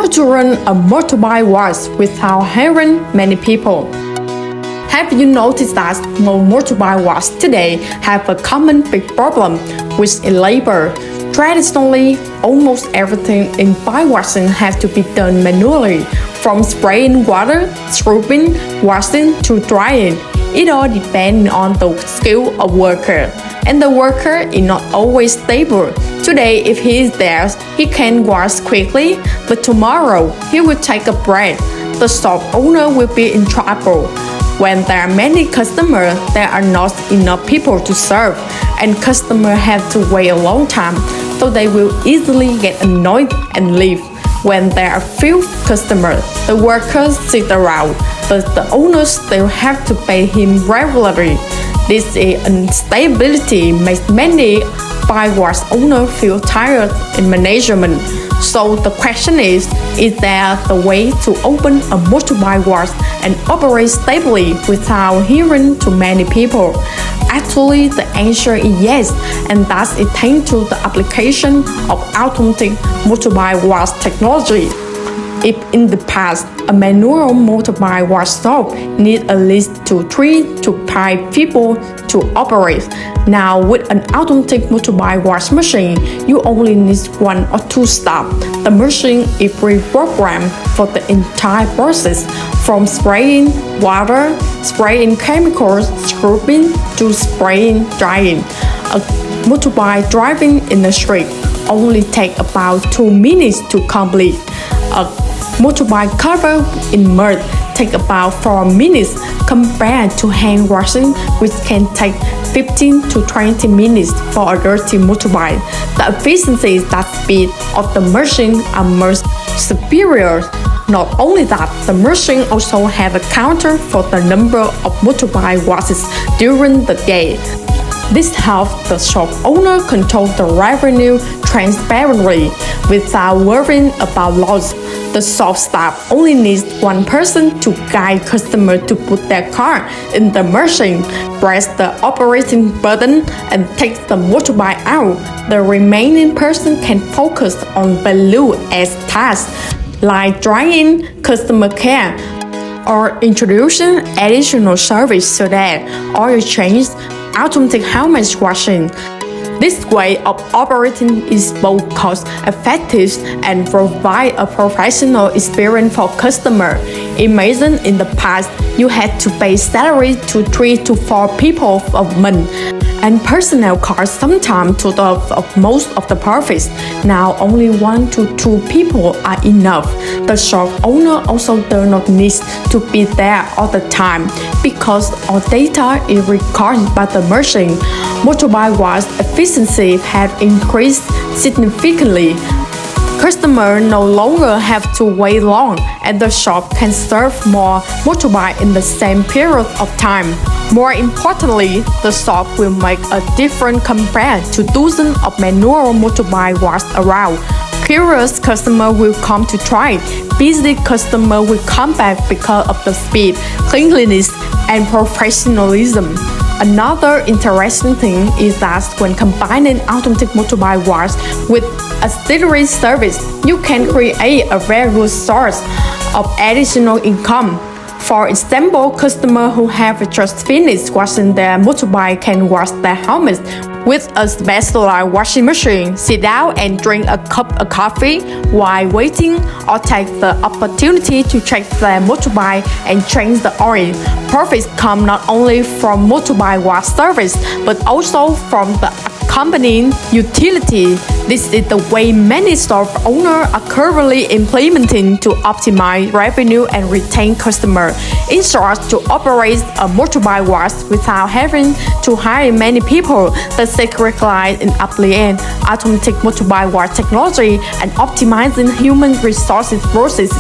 How to run a motorbike wash without hiring many people. Have you noticed that most motorbike wash today have a common big problem, which is labor? Traditionally, almost everything in bike washing has to be done manually, from spraying water, scrubbing, washing to drying. It all depends on the skill of worker, and the worker is not always stable. Today, if he is there, he can wash quickly, but tomorrow he will take a break. The shop owner will be in trouble. When there are many customers, there are not enough people to serve, and customers have to wait a long time, so they will easily get annoyed and leave. When there are few customers, the workers sit around, but the owners still have to pay him regularly. This instability makes many bike wash owners feel tired in management. So the question is there the way to open a motorbike wash and operate stably without hiring too many people? Actually, the answer is yes, and thus it thanks to the application of automatic motorbike wash technology. If in the past, a manual motorbike wash shop needed at least 3 to 5 people to operate, now with an automatic motorbike wash machine, you only need 1 or 2 staff. The machine is pre-programmed for the entire process, from spraying water, spraying chemicals, scrubbing, to spraying, drying. A motorbike driving in the street only takes about 2 minutes to complete. A motorbike covered in mud take about 4 minutes compared to hand washing, which can take 15 to 20 minutes for a dirty motorbike. The efficiency and speed of the machine are much superior. Not only that, the machine also has a counter for the number of motorbike washes during the day. This helps the shop owner control the revenue transparently without worrying about loss. The shop staff only needs 1 person to guide customers to put their car in the machine, press the operating button, and take the motorbike out. The remaining person can focus on value-added tasks like drying, customer care, or introducing additional service such as oil change, automatic helmet washing. This way of operating is both cost-effective and provides a professional experience for customers. Imagine in the past, you had to pay salary to 3 to 4 people a month, and personnel costs sometimes to of most of the profits. Now only 1 to 2 people are enough. The shop owner also does not need to be there all the time because all data is recorded by the machine. Motorbike wash efficiency has increased significantly. Customers no longer have to wait long, and the shop can serve more motorbikes in the same period of time. More importantly, the shop will make a difference compared to dozens of manual motorbike wash around. Curious customers will come to try. Busy customers will come back because of the speed, cleanliness, and professionalism. Another interesting thing is that when combining automatic motorbike wash with auxiliary service, you can create a very good source of additional income. For example, customers who have just finished washing their motorbike can wash their helmets with a specialized washing machine, sit down and drink a cup of coffee while waiting, or take the opportunity to check their motorbike and change the oil. Profits come not only from motorbike wash service, but also from the accompanying utility. This is the way many store owners are currently implementing to optimize revenue and retain customers. In short, to operate a motorbike wash without having to hire many people, the secret lies in applying automatic motorbike wash technology and optimizing human resources processes.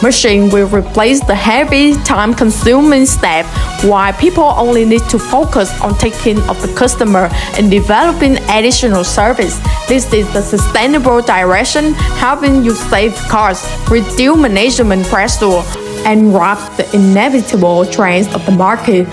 Machine will replace the heavy, time-consuming step, while people only need to focus on taking care of the customer and developing additional service. This is the sustainable direction, helping you save costs, reduce management pressure, and grasp the inevitable trends of the market.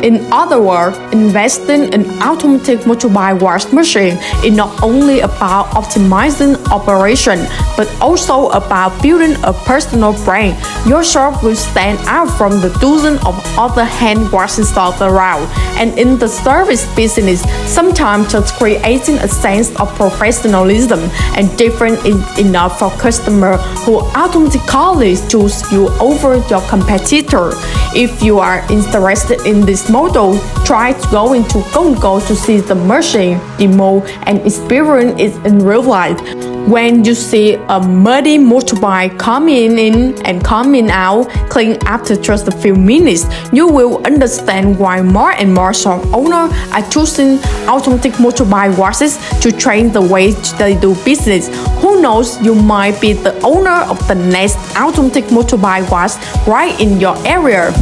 In other words, investing in automatic motorbike wash machine is not only about optimizing operation, but also about building a personal brand. Your shop will stand out from the dozens of other hand washing shops around. And in the service business, sometimes just creating a sense of professionalism and difference is enough for customers who automatically choose you over your competitor. If you are interested in this model, try to go into Go&Go to see the machine, demo, and experience it in real life. When you see a muddy motorbike coming in and coming out clean after just a few minutes, you will understand why more and more shop owners are choosing automatic motorbike washes to change the way they do business. Who knows, you might be the owner of the next automatic motorbike wash right in your area.